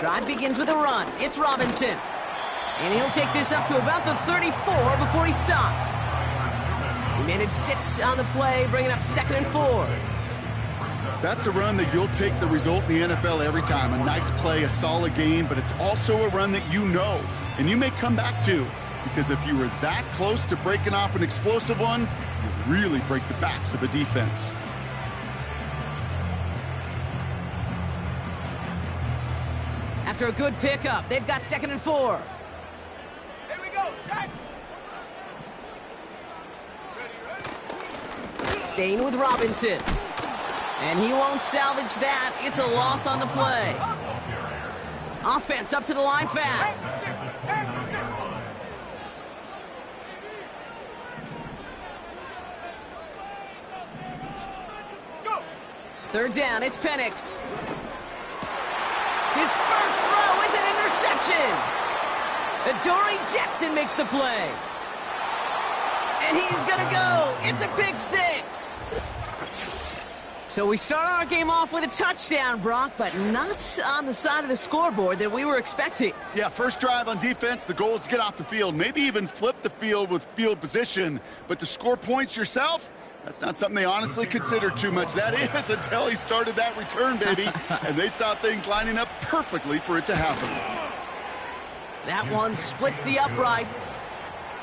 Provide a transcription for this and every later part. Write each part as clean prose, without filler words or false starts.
Drive begins with a run. It's Robinson. And he'll take this up to about the 34 before he stopped. He managed 6 on the play, bringing up 2nd and 4. That's a run that you'll take the result in the NFL every time. A nice play, a solid game, but it's also a run that you know, and you may come back to, because if you were that close to breaking off an explosive one, you really break the backs of a defense. After a good pickup, they've got 2nd and 4. Here we go, set! Staying with Robinson. And he won't salvage that. It's a loss on the play. Offense up to the line fast. Third down, it's Penix. His first throw is an interception. Adoree Jackson makes the play. And he's going to go. It's a pick 6. So we start our game off with a touchdown, Brock, but not on the side of the scoreboard that we were expecting. Yeah, first drive on defense, the goal is to get off the field, maybe even flip the field with field position. But to score points yourself, that's not something they honestly consider too much. That is until he started that return, baby. And they saw things lining up perfectly for it to happen. That one splits the uprights.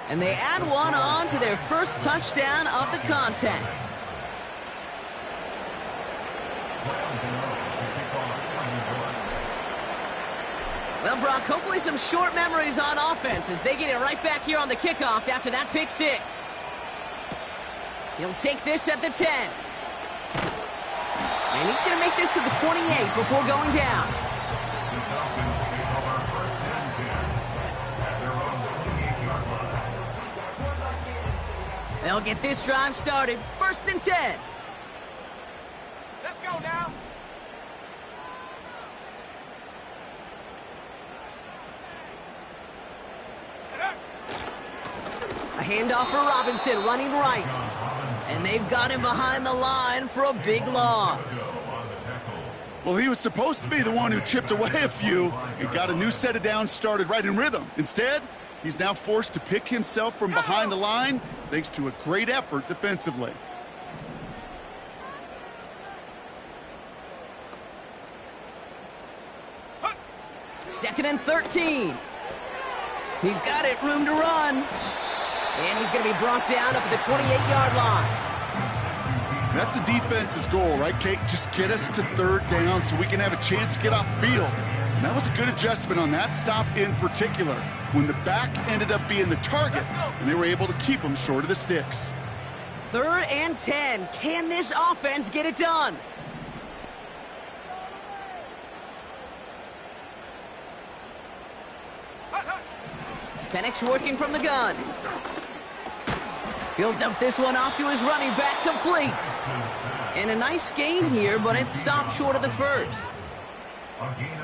And they add one on to their first touchdown of the contest. Well, Brock, hopefully some short memories on offense as they get it right back here on the kickoff after that pick 6. He'll take this at the 10. And he's going to make this to the 28 before going down. They'll get this drive started. 1st and 10. Let's go now. A handoff for Robinson, running right. And they've got him behind the line for a big loss. Well, he was supposed to be the one who chipped away a few and got a new set of downs started right in rhythm. Instead, he's now forced to pick himself from behind the line thanks to a great effort defensively. Second and 13. He's got it, room to run. And he's going to be brought down up at the 28-yard line. That's a defense's goal, right, Kate? Just get us to 3rd down so we can have a chance to get off the field. And that was a good adjustment on that stop in particular, when the back ended up being the target, and they were able to keep him short of the sticks. 3rd and 10. Can this offense get it done? Penix working from the gun. He'll dump this one off to his running back, complete. And a nice gain here, but it stopped short of the 1st.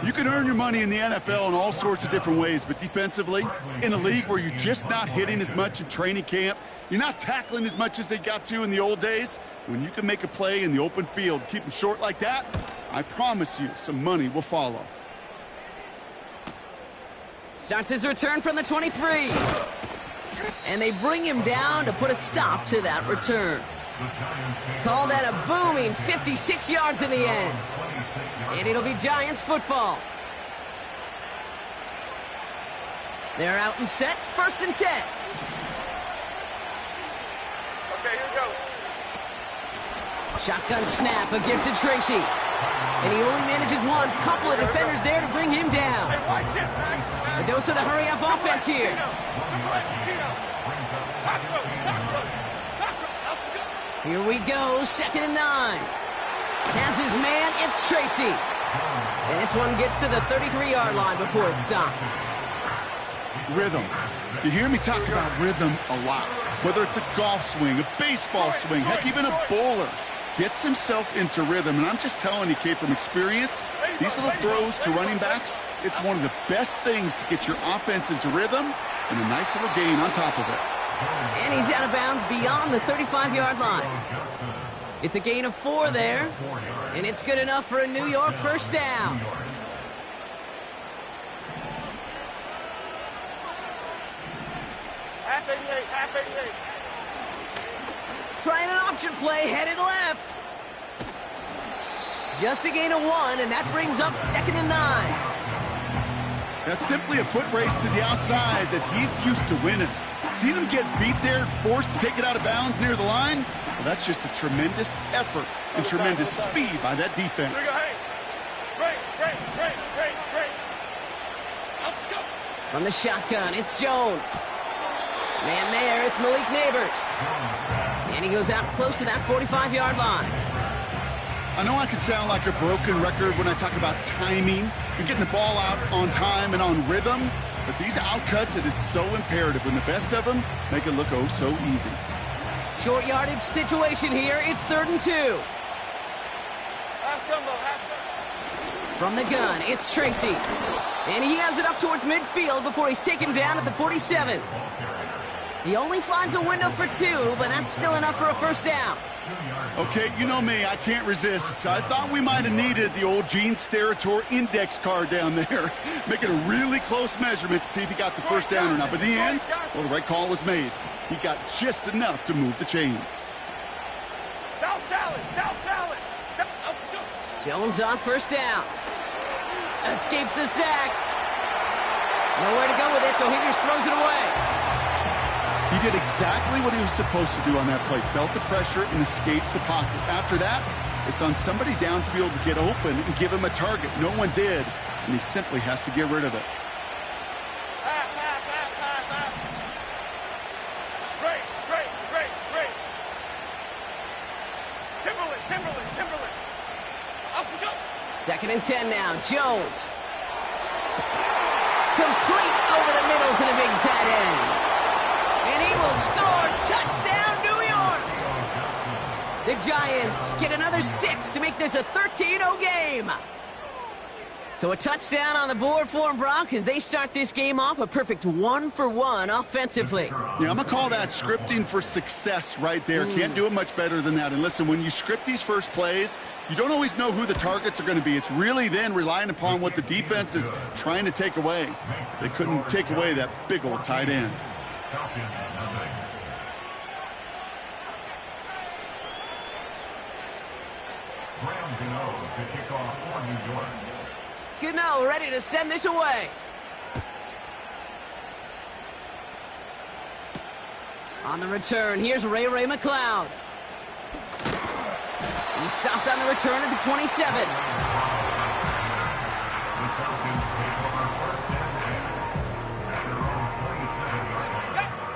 You can earn your money in the NFL in all sorts of different ways, but defensively, in a league where you're just not hitting as much in training camp, you're not tackling as much as they got to in the old days, when you can make a play in the open field, keep them short like that, I promise you some money will follow. Starts his return from the 23. And they bring him down to put a stop to that return. Call that a booming 56 yards in the end. And it'll be Giants football. They're out and set, 1st and 10. Okay, here we go. Shotgun snap, a gift to Tracy. And he only manages one. Couple of defenders there to bring him down. Hey, watch it, Max. A dose of the hurry-up offense here. Here we go, 2nd and 9. Has his man, it's Tracy. And this one gets to the 33-yard line before it stopped. Rhythm. You hear me talk about rhythm a lot. Whether it's a golf swing, a baseball swing, heck, even a bowler. Gets himself into rhythm, and I'm just telling you, Kate, from experience, these little throws to running backs, it's one of the best things to get your offense into rhythm and a nice little gain on top of it. And he's out of bounds beyond the 35-yard line. It's a gain of 4 there, and it's good enough for a New York first down. half 88, half 88. Trying an option play, headed left. Just a gain of 1, and that brings up 2nd and 9. That's simply a foot race to the outside that he's used to winning. Seen him get beat there, forced to take it out of bounds near the line? Well, that's just a tremendous effort and tremendous speed by that defense. Great. Let's go. From the shotgun, it's Jones. Man there, it's Malik Neighbors. And he goes out close to that 45-yard line. I know I can sound like a broken record when I talk about timing and getting the ball out on time and on rhythm, but these outcuts, it is so imperative, and the best of them make it look oh so easy. Short yardage situation here. It's 3rd and 2. Half jumbo. From the gun, it's Tracy. And he has it up towards midfield before he's taken down at the 47. He only finds a window for 2, but that's still enough for a first down. Okay, you know me, I can't resist. I thought we might have needed the old Gene Steratore index card down there, making a really close measurement to see if he got the first down or not. But in the end, well, the right call was made. He got just enough to move the chains. South salad. Jones on first down. Escapes the sack. Nowhere to go with it, so Hinders throws it away. He did exactly what he was supposed to do on that play. Felt the pressure and escapes the pocket. After that, it's on somebody downfield to get open and give him a target. No one did, and he simply has to get rid of it. Half. Great. Timberland. Up we go. 2nd and 10 now. Jones. Complete over the middle to the big tight end. And he will score. Touchdown, New York! The Giants get another 6 to make this a 13-0 game. So a touchdown on the board for them, Brock, as they start this game off a perfect 1-for-1 offensively. Yeah, I'm going to call that scripting for success right there. Can't do it much better than that. And listen, when you script these first plays, you don't always know who the targets are going to be. It's really then relying upon what the defense is trying to take away. They couldn't take away that big old tight end. Gano ready to send this away. On the return, here's Ray McLeod. He stopped on the return at the 27.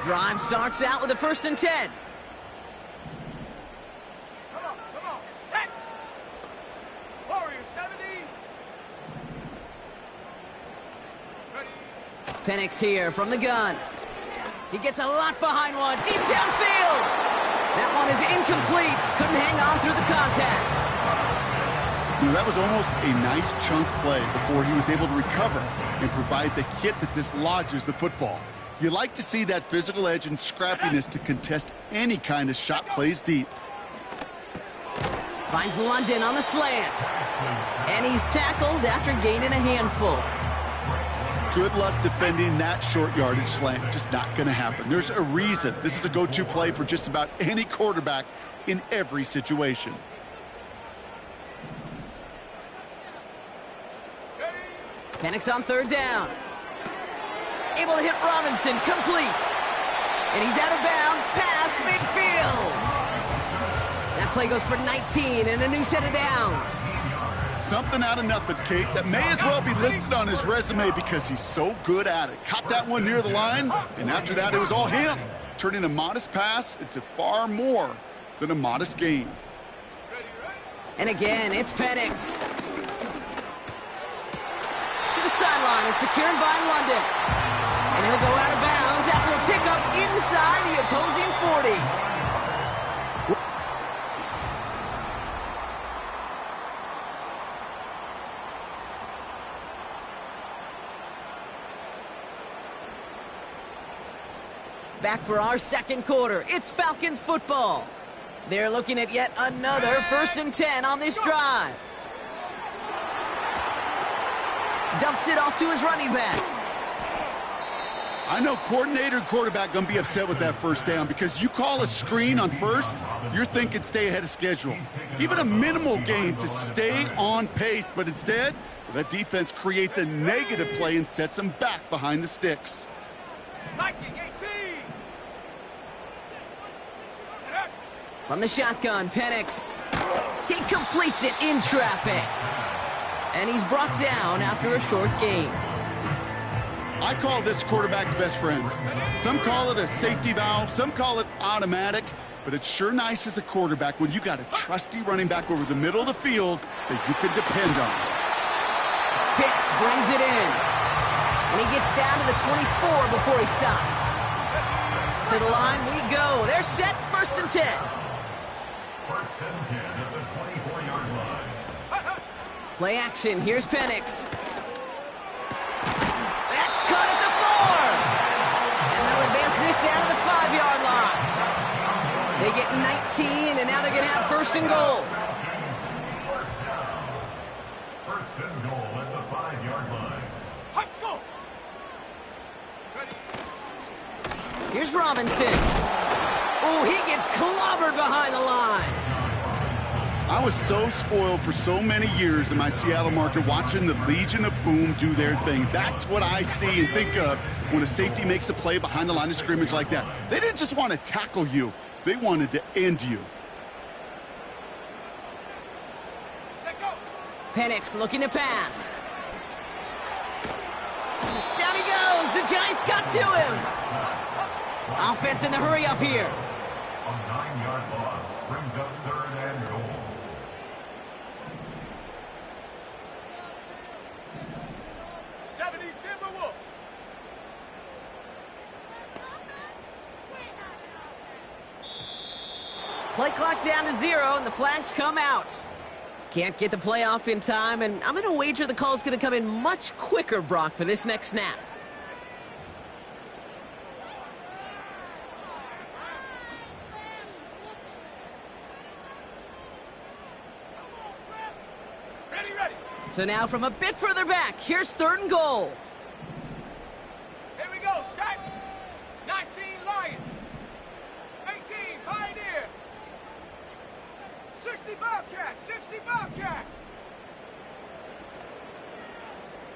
Drive starts out with a 1st and 10. Come on. Set. Warrior 70. Ready. Penix here from the gun. He gets a lot behind one, deep downfield. That one is incomplete. Couldn't hang on through the contact. You know, that was almost a nice chunk play before he was able to recover and provide the hit that dislodges the football. You like to see that physical edge and scrappiness to contest any kind of shot plays deep. Finds London on the slant. And he's tackled after gaining a handful. Good luck defending that short yardage slant. Just not going to happen. There's a reason. This is a go-to play for just about any quarterback in every situation. Penix on 3rd down. Able to hit Robinson, complete. And he's out of bounds, past midfield. That play goes for 19 and a new set of downs. Something out of nothing, Kate, that may as well be listed on his resume because he's so good at it. Caught that one near the line, and after that, it was all him, turning a modest pass into far more than a modest gain. And again, it's Penix. To the sideline and secured by London. And he'll go out of bounds after a pickup inside the opposing 40. Back for our 2nd quarter. It's Falcons football. They're looking at yet another 1st and 10 on this drive. Dumps it off to his running back. I know coordinator and quarterback going to be upset with that first down because you call a screen on first, you're thinking stay ahead of schedule. Even a minimal gain to stay on pace, but instead, that defense creates a negative play and sets them back behind the sticks. Viking 18. From the shotgun, Penix. He completes it in traffic. And he's brought down after a short gain. I call this quarterback's best friend. Some call it a safety valve, some call it automatic, but it's sure nice as a quarterback when you got a trusty running back over the middle of the field that you can depend on. Pitts brings it in. And he gets down to the 24 before he stopped. To the line we go. They're set, 1st and 10. First and 10 at the 24-yard line. Play action, here's Penix. That's caught at the 4. And they'll advance this down to the 5-yard line. They get 19, and now they're going to have 1st and goal. First and goal at the 5-yard line. Hot go. Ready. Here's Robinson. Oh, he gets clobbered behind the line. I was so spoiled for so many years in my Seattle market watching the Legion of Boom do their thing. That's what I see and think of when a safety makes a play behind the line of scrimmage like that. They didn't just want to tackle you. They wanted to end you. Set go. Penix looking to pass. Down he goes. The Giants got to him. Offense in the hurry up here. A 9-yard loss brings up 3rd and goal. Timberwolves. Play clock down to 0, and the flags come out. Can't get the play off in time, and I'm going to wager the call's going to come in much quicker, Brock, for this next snap. Ready. So now from a bit further back, here's 3rd and goal. Here we go. Set. 19 Lion. 18 Pioneer. 60 Bobcat. 60 Bobcat.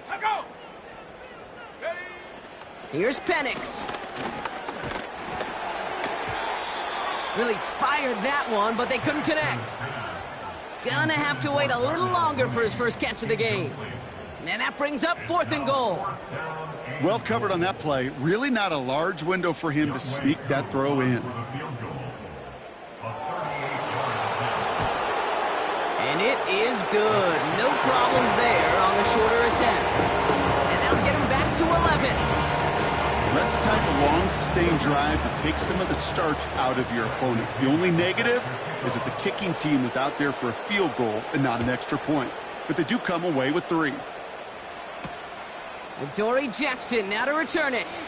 Let go. Ready. Here's Penix. Really fired that one, but they couldn't connect. Gonna have to wait a little longer for his first catch of the game. And that brings up 4th and goal. Well covered on that play. Really not a large window for him to sneak that throw in. And it is good. No problems there on the shorter attempt. And that'll get him back to 11. That's the type of long, sustained drive that takes some of the starch out of your opponent. The only negative is that the kicking team was out there for a field goal and not an extra point. But they do come away with 3. Adoree Jackson now to return it.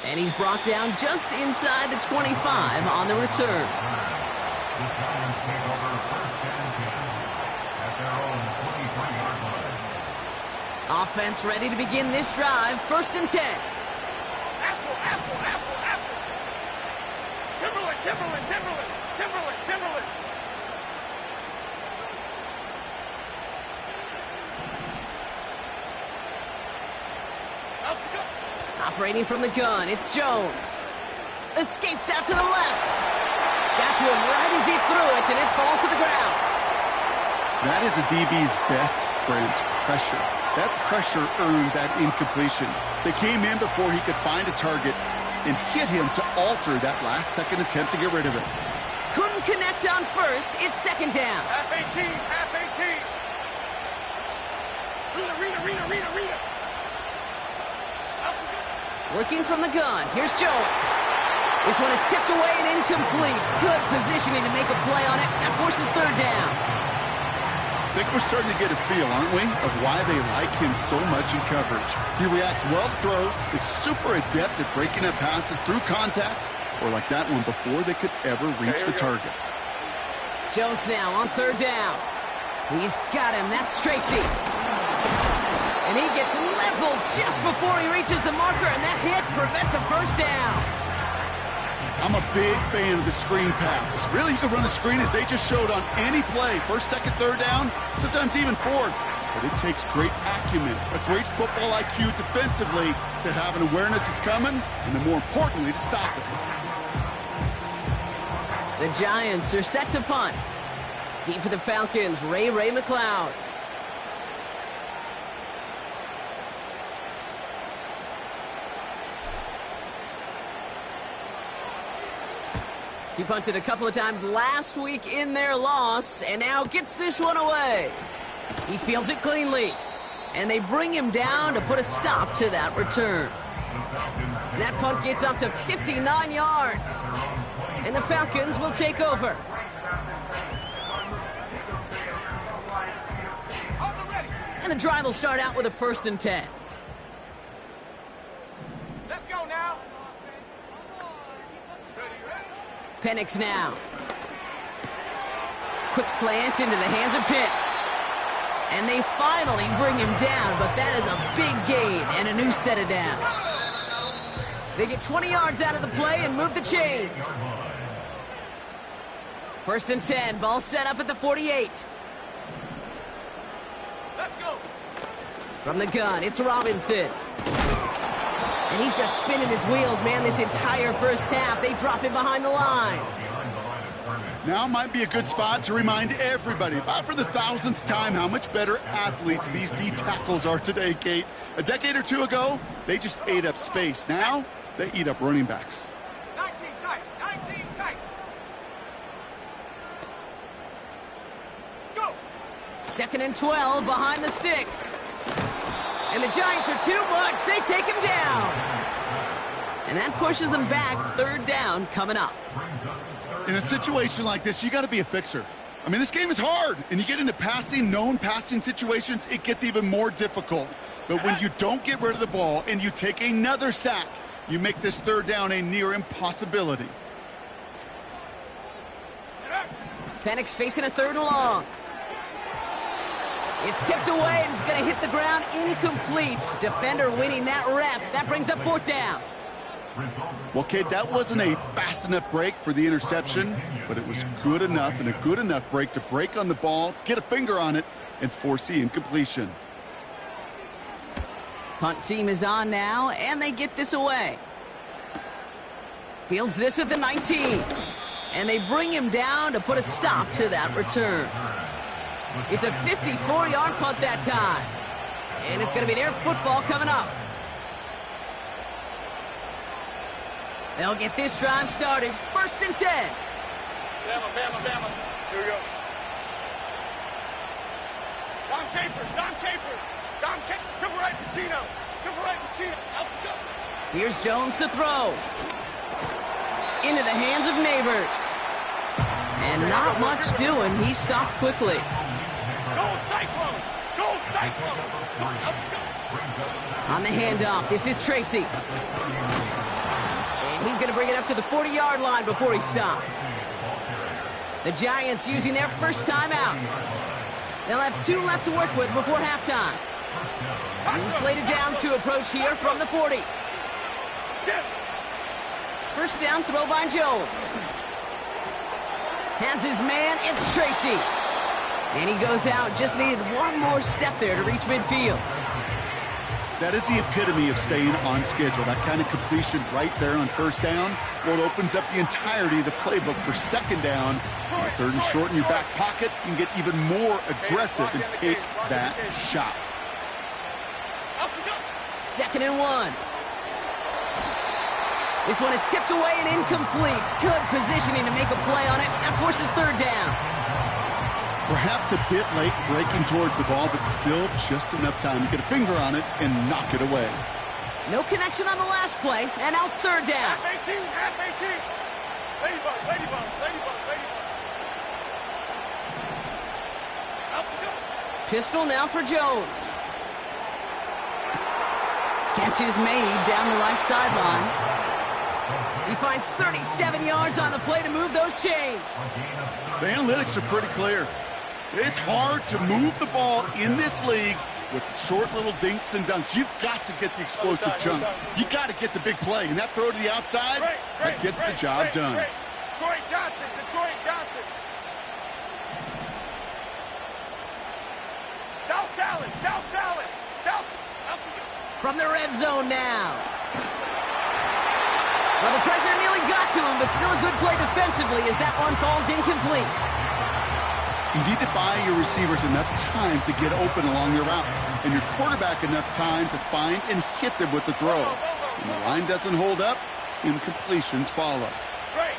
And he's brought down just inside the 25 on the return. The Giants take over 1st and 10 at their own 23-yard line. Offense ready to begin this drive. 1st and 10. Apple. Timberland. Up we go. Operating from the gun, it's Jones. Escapes out to the left. Got to him right as he threw it, and it falls to the ground. That is a DB's best friend, pressure. That pressure earned that incompletion. They came in before he could find a target and hit him to alter that last-second attempt to get rid of it. Couldn't connect on first. It's 2nd down. Half 18. Rita. Out we go. Working from the gun, here's Jones. This one is tipped away and incomplete. Good positioning to make a play on it. That forces 3rd down. I think we're starting to get a feel, aren't we, of why they like him so much in coverage. He reacts well to throws, is super adept at breaking up passes through contact, or like that one before they could ever reach the target. Jones now on 3rd down. He's got him. That's Tracy. And he gets leveled just before he reaches the marker, and that hit prevents a first down. I'm a big fan of the screen pass. Really, you can run a screen as they just showed on any play. First, second, third down, sometimes even fourth. But it takes great acumen, a great football IQ defensively to have an awareness it's coming, and then more importantly, to stop it. The Giants are set to punt. Deep for the Falcons, Ray McCloud. He punted a couple of times last week in their loss, and now gets this one away. He fields it cleanly, and they bring him down to put a stop to that return. That punt gets up to 59 yards, and the Falcons will take over. And the drive will start out with a 1st and 10. Let's go now. Penix now. Quick slant into the hands of Pitts. And they finally bring him down, but that is a big gain and a new set of downs. They get 20 yards out of the play and move the chains. 1st and 10, ball set up at the 48. Let's go. From the gun, it's Robinson. And he's just spinning his wheels, man, this entire first half. They drop him behind the line. Now might be a good spot to remind everybody, about for the 1,000th time, how much better athletes these D tackles are today, Kate. A decade or two ago, they just ate up space. Now, they eat up running backs. 19 tight. 19 tight. Go. 2nd and 12 behind the sticks. And the Giants are too much. They take him down. And that pushes them back. 3rd down coming up. In a situation like this, you got to be a fixer. I mean, this game is hard, and you get into known passing situations, it gets even more difficult. But when you don't get rid of the ball and you take another sack, you make this 3rd down a near impossibility. Penix facing a 3rd and long. It's tipped away, and it's going to hit the ground incomplete. Defender winning that rep. That brings up 4th down. Well, Kate, that wasn't a fast enough break for the interception, but it was good enough and a good enough break to break on the ball, get a finger on it, and force the incompletion. Punt team is on now, and they get this away. Fields this at the 19. And they bring him down to put a stop to that return. It's a 54-yard punt that time. And it's going to be their football coming up. They'll get this drive started. 1st and 10. Bama. Here we go. Dom Capers. Triple right Pacino. Out the go. Here's Jones to throw. Into the hands of Neighbors. And not much doing. He stopped quickly. Go Cyclone. Out the go. On the handoff, this is Tracy. And he's going to bring it up to the 40-yard line before he stops. The Giants using their first timeout. They'll have 2 left to work with before halftime. New slated downs to approach here from the 40. 1st down throw by Jones. Has his man, it's Tracy. And he goes out, just needed one more step there to reach midfield. That is the epitome of staying on schedule. That kind of completion right there on 1st down. Well, it opens up the entirety of the playbook for 2nd down. On 3rd and short in your back pocket, you can get even more aggressive and take that shot. 2nd and 1. This one is tipped away and incomplete. Good positioning to make a play on it. That forces 3rd down. Perhaps a bit late breaking towards the ball, but still just enough time to get a finger on it and knock it away. No connection on the last play, and out 3rd down. Half 18. Ladybug. Out the go. Pistol now for Jones. Catch is made down the right sideline. He finds 37 yards on the play to move those chains. The analytics are pretty clear. It's hard to move the ball in this league with short little dinks and dunks. You've got to get the explosive chunk. You got to get the big play, and that throw to the outside, that gets the job done. Detroit Johnson, Detroit Johnson. South Salad, South Salad, South. From the red zone now. Well, the pressure nearly got to him, but still a good play defensively as that one falls incomplete. You need to buy your receivers enough time to get open along your route, and your quarterback enough time to find and hit them with the throw. When the line doesn't hold up, incompletions follow. Great.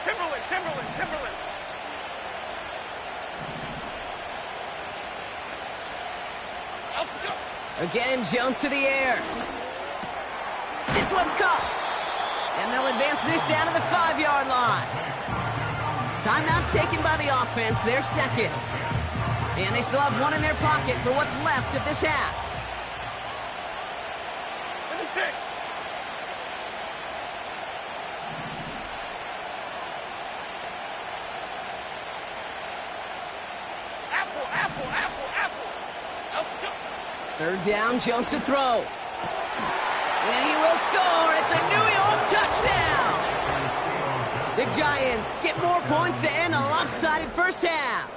Timberland. Again, Jones to the air. This one's caught. And they'll advance this down to the 5-yard line. Timeout taken by the offense, their second. And they still have one in their pocket for what's left of this half. In the 6. Apple. Third down, Jones to throw. And he will score. It's a New York touchdown. The Giants get more points to end a lopsided first half.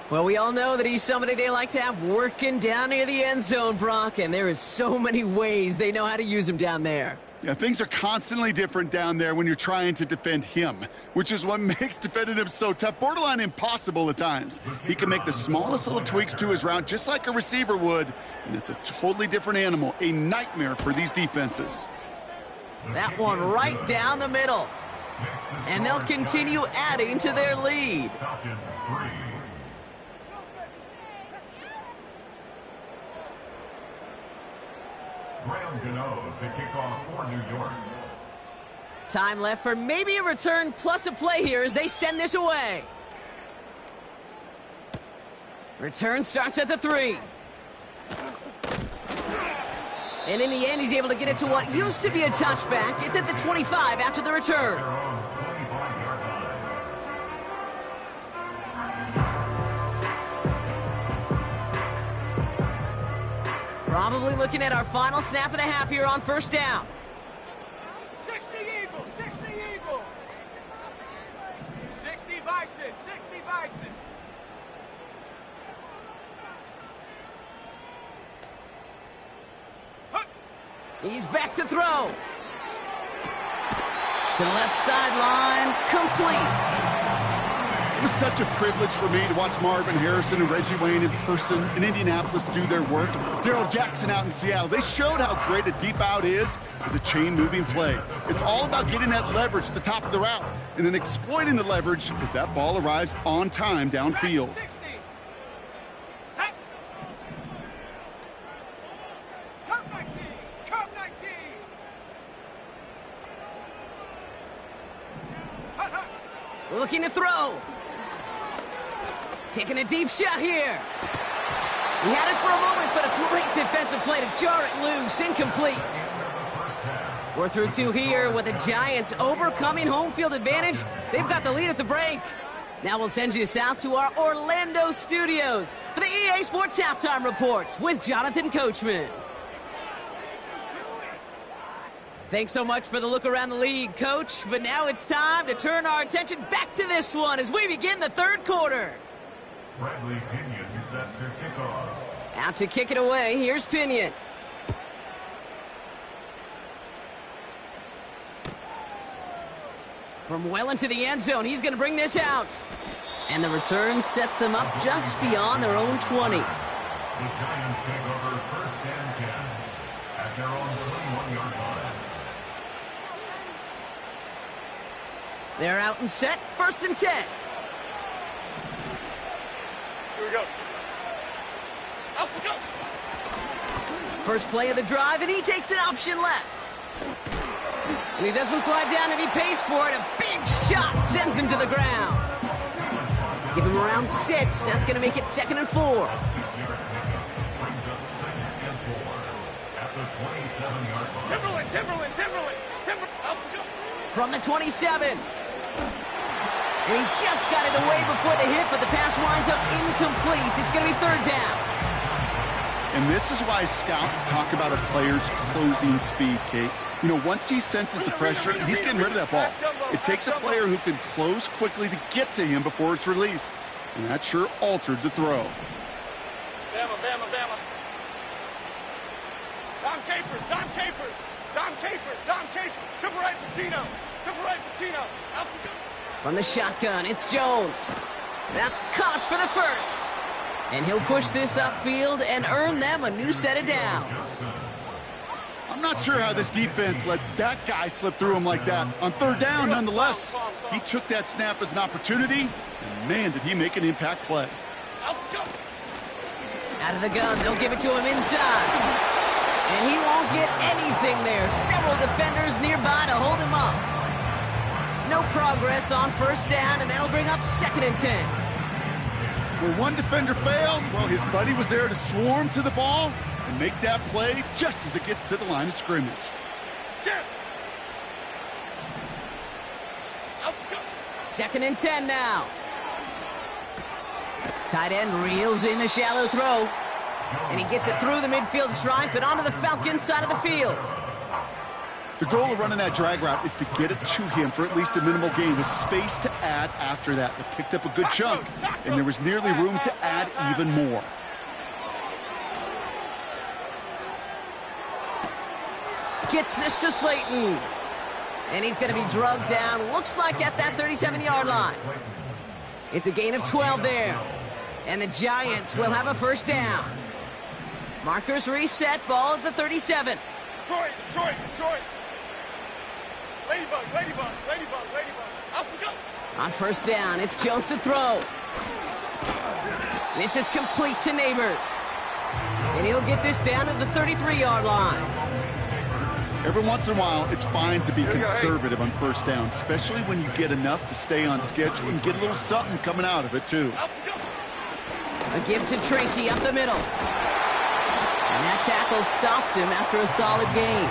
Well, we all know that he's somebody they like to have working down near the end zone, Brock, and there is so many ways they know how to use him down there. Yeah, things are constantly different down there when you're trying to defend him, which is what makes defending him so tough, borderline impossible at times. He can make the smallest little tweaks to his route just like a receiver would, and it's a totally different animal, a nightmare for these defenses. That one right down the middle. And they'll continue adding to their lead. Falcons 3. Graham Gano to kick off for New York. Time left for maybe a return plus a play here as they send this away. Return starts at the 3. And in the end, he's able to get it to what used to be a touchback. It's at the 25 after the return. Probably looking at our final snap of the half here on first down. 60 Eagle. 60 Bison. He's back to throw. To the left sideline, complete. It was such a privilege for me to watch Marvin Harrison and Reggie Wayne in person in Indianapolis do their work. Darrell Jackson out in Seattle. They showed how great a deep out is as a chain-moving play. It's all about getting that leverage at the top of the route and then exploiting the leverage as that ball arrives on time downfield. 60. Set. Curve 19. Hut. Looking to throw. Taking a deep shot here. He had it for a moment, but a great defensive play to jar it loose. Incomplete. We're through 2 here with the Giants overcoming home field advantage. They've got the lead at the break. Now we'll send you south to our Orlando studios for the EA Sports Halftime Report with Jonathan Coachman. Thanks so much for the look around the league, Coach. But now it's time to turn our attention back to this one as we begin the third quarter. Bradley Pinion set to kick off. Out to kick it away, here's Pinion. From well into the end zone, he's going to bring this out. And the return sets them up just beyond their own 20. The Giants take over first and 10 at their own 21-yard line. They're out and set, first and 10. Here we go. Up we go. First play of the drive, and he takes an option left. And he doesn't slide down, and he pays for it. A big shot sends him to the ground. Give him around 6. That's going to make it 2nd and 4. Brings up 2nd and 4 at the 27-yard line. Timberland. Up we go. From the 27. And he just got it away before the hit, but the pass winds up incomplete. It's going to be third down. And this is why scouts talk about a player's closing speed, Kate. You know, once he senses the pressure, he's getting rid of that ball. It takes a player who can close quickly to get to him before it's released. And that sure altered the throw. Bama, Bama, Bama. Dom Capers, Dom Capers, Dom Capers, Dom Capers. Triple right Pacino, triple right Pacino. From the shotgun, it's Jones. That's caught for the first. And he'll push this upfield and earn them a new set of downs. I'm not sure how this defense let that guy slip through him like that. On third down, nonetheless, he took that snap as an opportunity, and man, did he make an impact play. Out of the gun, they'll give it to him inside. And he won't get anything there. Several defenders nearby to hold him up. No progress on first down, and that'll bring up 2nd and 10. Where one defender failed, well, his buddy was there to swarm to the ball and make that play just as it gets to the line of scrimmage. Jim. 2nd and 10 now. Tight end reels in the shallow throw. And he gets it through the midfield stripe and onto the Falcons side of the field. The goal of running that drag route is to get it to him for at least a minimal gain with space to add after that. They picked up a good chunk, and there was nearly room to add even more. Gets this to Slayton. And he's going to be drugged down, looks like at that 37-yard line. It's a gain of 12 there. And the Giants will have a first down. Markers reset, ball at the 37. Detroit, Detroit, Detroit. Ladybug, Ladybug, Ladybug, Ladybug. Off we go. On first down, it's Jones to throw. This is complete to Neighbors. And he'll get this down to the 33-yard line. Every once in a while, it's fine to be conservative on first down, especially when you get enough to stay on schedule and get a little something coming out of it, too. Off we go. A give to Tracy up the middle. And that tackle stops him after a solid gain.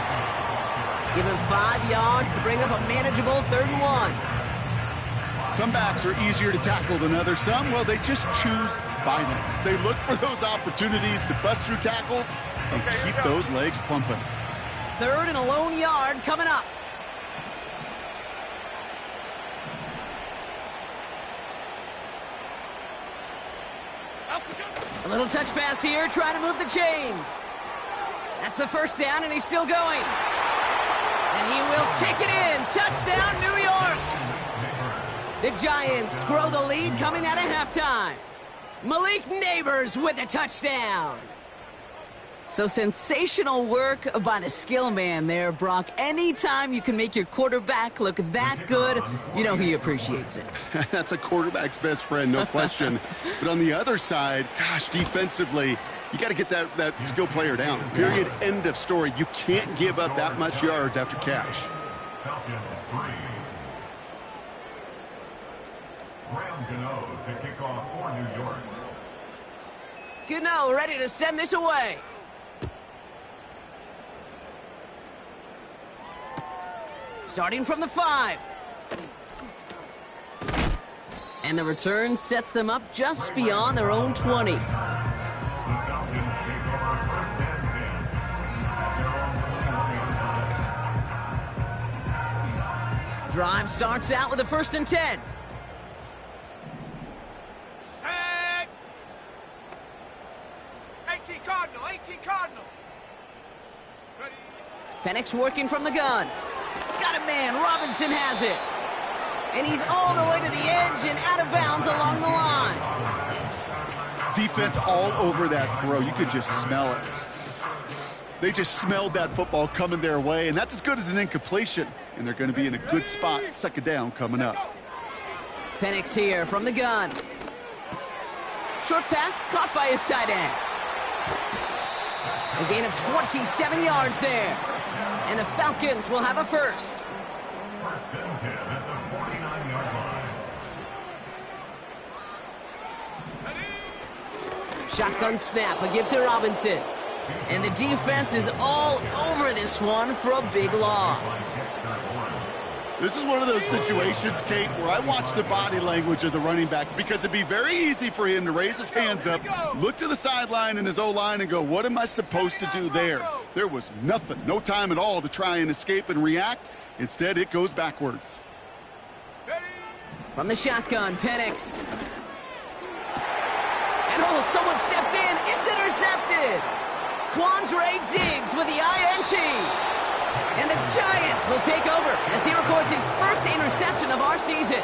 Give him 5 yards to bring up a manageable 3rd and 1. Some backs are easier to tackle than others. Some, well, they just choose violence. They look for those opportunities to bust through tackles and keep those legs pumping. 3rd and a lone yard coming up. Off we go. A little touch pass here, trying to move the chains. That's the first down, and he's still going. And he will take it in. Touchdown, New York. The Giants grow the lead coming out of halftime. Malik Neighbors with a touchdown. So sensational work by the skill man there, Brock. Anytime you can make your quarterback look that good, you know he appreciates it. That's a quarterback's best friend, no question. But on the other side, gosh, defensively, you got to get that skill player down. Period. End of story. You can't give up that much yards after catch. Falcons 3. Graham Gano to kick off for New York. Gano ready to send this away. Starting from the 5. And the return sets them up just beyond their own 20. The Falcons take over 1st and 10 at their own 20-yard line. Drive starts out with a 1st and 10. Set. 18 Cardinal, 18 Cardinal. Ready. Penix working from the gun. Got a man. Robinson has it. And he's all the way to the edge and out of bounds along the line. Defense all over that throw. You could just smell it. They just smelled that football coming their way, and that's as good as an incompletion. And they're going to be in a good spot. 2nd down coming up. Penix here from the gun. Short pass caught by his tight end. A gain of 27 yards there. And the Falcons will have a first. 1st and 10 at the 49-yard line. Shotgun snap, a give to Robinson. And the defense is all over this one for a big loss. This is one of those situations, Kate, where I watch the body language of the running back because it'd be very easy for him to raise his hands up, look to the sideline in his O-line and go, what am I supposed to do there? There was nothing, no time at all to try and escape and react. Instead, it goes backwards. From the shotgun, Penix. And oh, someone stepped in. It's intercepted. Quandre Diggs with the INT. And the Giants will take over as he records his first interception of our season.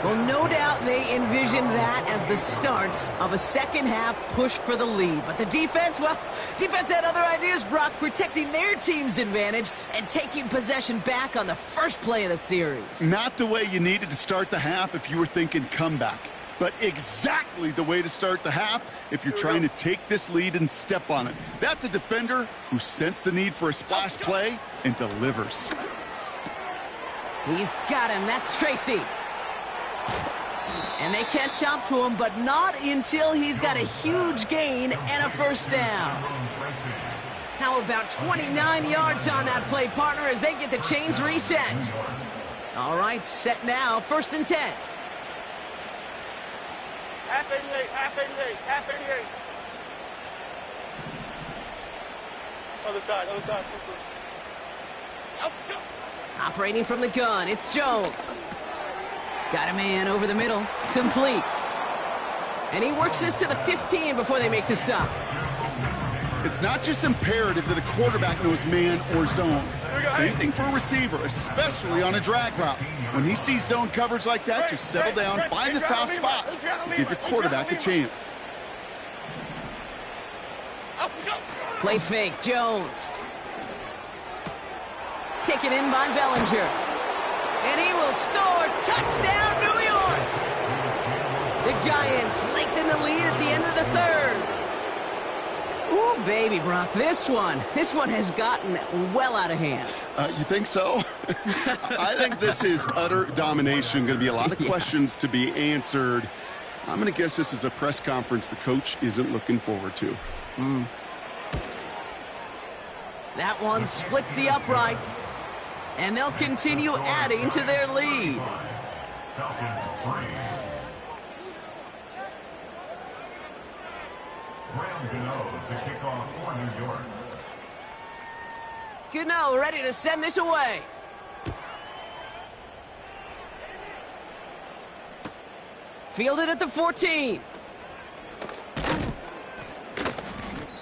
Well, no doubt they envisioned that as the start of a second-half push for the lead. But the defense, well, defense had other ideas, Brock, protecting their team's advantage and taking possession back on the first play of the series. Not the way you needed to start the half if you were thinking comeback, but exactly the way to start the half if you're trying to take this lead and step on it. That's a defender who sensed the need for a splash play and delivers. He's got him. That's Tracy. And they catch up to him, but not until he's got a huge gain and a first down. How about 29 yards on that play, partner, as they get the chains reset? All right, set now, 1st and 10. Half 88, half 88, half 88. Other side, other side. Operating from the gun, it's Jones. Got a man over the middle, complete. And he works this to the 15 before they make the stop. It's not just imperative that a quarterback knows man or zone. Same thing for a receiver, especially on a drag route. When he sees zone coverage like that, just settle down, find the soft spot, and give your quarterback a chance. Play fake, Jones. Taken in by Bellinger. And he will score. Touchdown, New York! The Giants lengthen the lead at the end of the third. Ooh, baby, Brock, this one has gotten well out of hand. You think so? I think this is utter domination. Going to be a lot of questions to be answered. I'm going to guess this is a press conference the coach isn't looking forward to. That one splits the uprights, and they'll continue adding to their lead. Falcons 3. Graham Gano to kick off for New York. Gano ready to send this away. Fielded at the 14.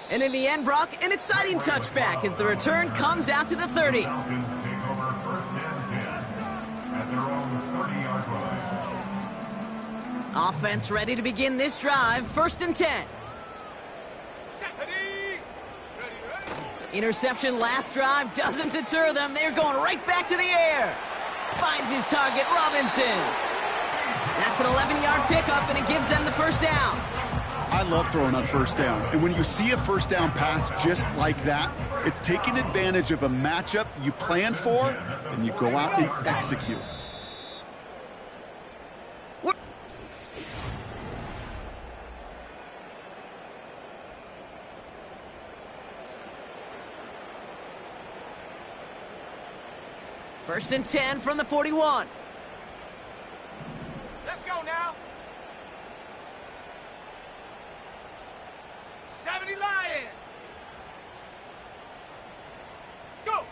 And in the end, Brock, an exciting touchback as the return comes out to the 30. Falcons take over 1st and 10 at their own 30-yard line. Offense ready to begin this drive. 1st and 10. Interception last drive doesn't deter them. They're going right back to the air. Finds his target, Robinson. That's an 11-yard pickup, and it gives them the first down. I love throwing on first down. And when you see a first down pass just like that, it's taking advantage of a matchup you planned for, and you go out and execute. First and 10 from the 41. Let's go now. 70 Lion. Go.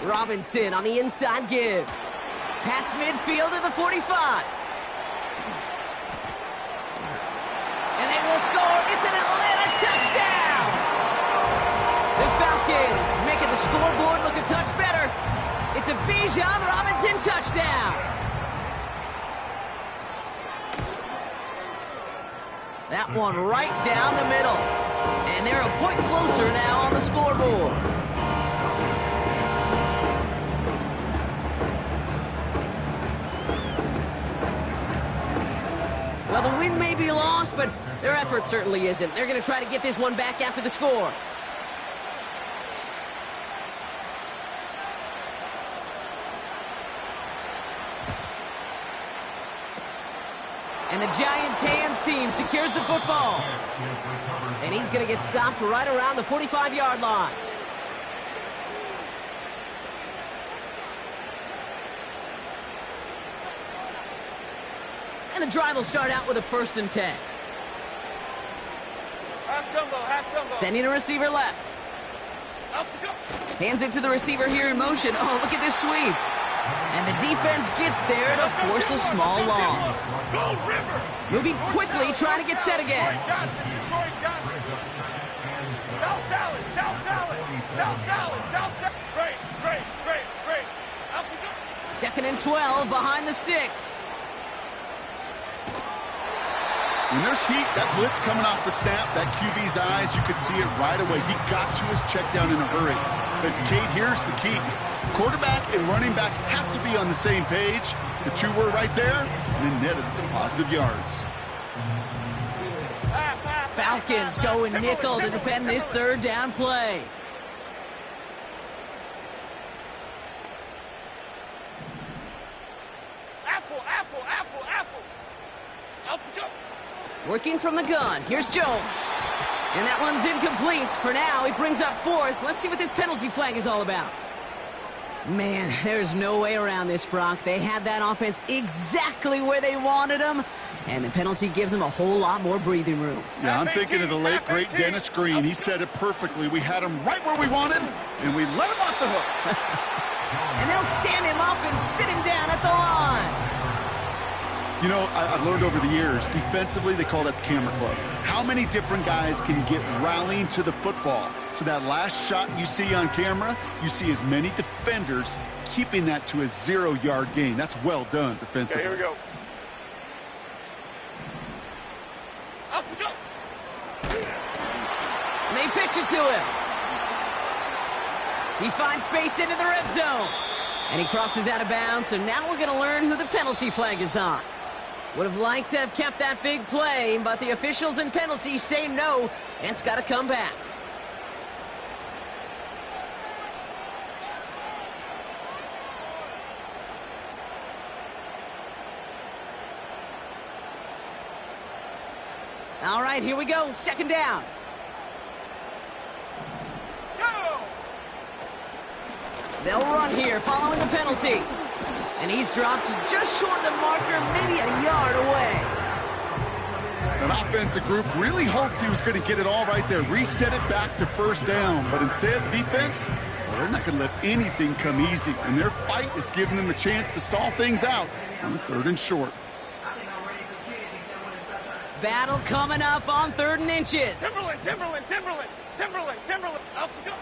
Robinson on the inside give. Past midfield to the 45. And they will score. It's an Atlanta touchdown. The Falcons making the scoreboard look a touch better. It's a Bijan Robinson touchdown. That one right down the middle. And they're a point closer now on the scoreboard. Well, the win may be lost, but their effort certainly isn't. They're going to try to get this one back after the score. And the Giants' hands team secures the football. And he's going to get stopped right around the 45-yard line. And the drive will start out with a 1st and 10. Half jumbo, half jumbo. Sending a receiver left. Up we go. Hands it to the receiver here in motion. Oh, look at this sweep. And the defense gets there to force a small loss. Go River. Moving quickly, trying to get set again. Troy Johnson, Troy Johnson. South salad, south salad, south salad, south salad. Great, great, great, great. Up we go. 2nd and 12 behind the sticks. When there's heat, that blitz coming off the snap, that QB's eyes, you could see it right away. He got to his check down in a hurry. But, Kate, here's the key. Quarterback and running back have to be on the same page. The two were right there, and it netted some positive yards. Falcons going nickel to defend this 3rd down play. Apple, apple, apple, apple. Up we go. Working from the gun. Here's Jones. And that one's incomplete. For now, he brings up 4th. Let's see what this penalty flag is all about. Man, there's no way around this, Brock. They had that offense exactly where they wanted them, and the penalty gives them a whole lot more breathing room. Yeah, I'm thinking of the late, great Dennis Green. He said it perfectly. We had him right where we wanted, and we let him off the hook. And they'll stand him up and sit him down at the line. You know, I've learned over the years, defensively, they call that the camera club. How many different guys can you get rallying to the football? So that last shot you see on camera, you see as many defenders keeping that to a 0-yard gain. That's well done defensively. Okay, here we go. Up we go. And they pitch it to him. He finds space into the red zone. And he crosses out of bounds, so now we're going to learn who the penalty flag is on. Would have liked to have kept that big play, but the officials and penalties say no, and it's got to come back. All right, here we go. 2nd down. Go. They'll run here following the penalty. And he's dropped just short of the marker, maybe a yard away. An offensive group really hoped he was going to get it all right there, reset it back to 1st down. But instead, defense, well, they're not going to let anything come easy. And their fight is giving them a chance to stall things out on 3rd and short. Battle coming up on 3rd and inches. Timberland, Timberland, Timberland, Timberland, Timberland. Up we go.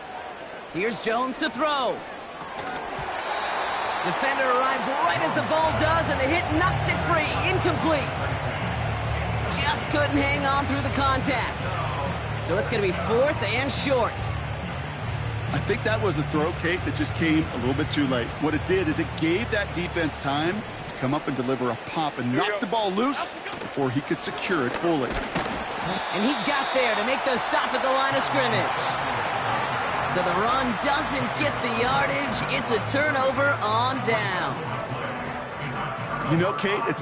Here's Jones to throw. Defender arrives right as the ball does, and the hit knocks it free. Incomplete. Just couldn't hang on through the contact. So it's going to be 4th and short. I think that was a throw, Kate, that just came a little bit too late. What it did is it gave that defense time to come up and deliver a pop and knock the ball loose before he could secure it fully. And he got there to make the stop at the line of scrimmage. So the run doesn't get the yardage. It's a turnover on downs. You know, Kate, it's